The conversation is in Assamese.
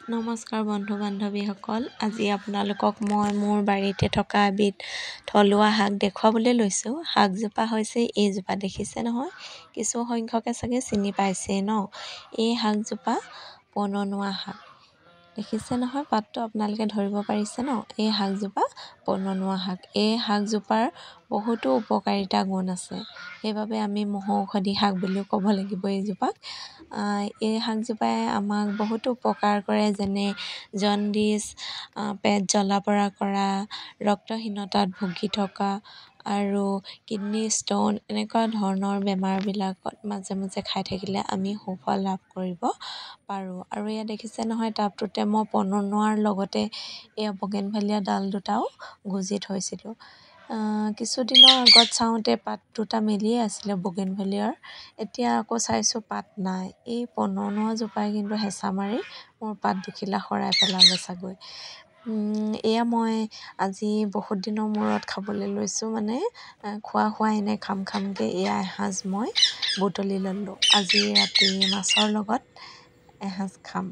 নমস্কাৰ বন্ধু বান্ধৱীসকল, আজি আপোনালোকক মই মোৰ বাৰীতে থকা এবিধ থলুৱা শাক দেখুৱাবলৈ লৈছোঁ। শাকজোপা হৈছে এইজোপা, দেখিছে নহয়? কিছু সংখ্যকে চাগে চিনি পাইছেই ন? এই শাকজোপা পননুৱা শাক। দেখিছে নহয়, পাতটো আপোনালোকে ধৰিব পাৰিছে ন? এই শাকজোপা পননুৱা শাক। এই শাকজোপাৰ বহুতো উপকাৰিতা গুণ আছে, সেইবাবে আমি মহৌষধি শাক বুলিও ক'ব লাগিব এইজোপাক। এই শাকজোপাই আমাক বহুতো উপকাৰ কৰে, যেনে জণ্ডিছ, পেট জ্বলা-পোৰা কৰা, ৰক্তহীনতাত ভুগি থকা আৰু কিডনী ষ্ট'ন এনেকুৱা ধৰণৰ বেমাৰবিলাকত মাজে মাজে খাই থাকিলে আমি সুফল লাভ কৰিব পাৰোঁ। আৰু এয়া দেখিছে নহয়, টাবটোতে মই পননুৱাৰ লগতে এয়া বগেনভেলিয়া ডাল দুটাও গুজি থৈছিলোঁ। কিছুদিনৰ আগত চাওঁতে পাত দুটা মেলিয়ে আছিলে বগেনভেলিয়াৰ, এতিয়া আকৌ চাইছোঁ পাত নাই। এই পননুৱা জোপাই কিন্তু হেঁচা মাৰি মোৰ পাত দুখিলা সৰাই পেলালে চাগৈ। এয়া মই আজি বহুত দিনৰ মূৰত খাবলৈ লৈছোঁ, মানে খোৱা নাই, খামকৈ এয়া এসাঁজ মই বুটলি ল'লোঁ। আজি ৰাতি মাছৰ লগত এসাঁজ খাম।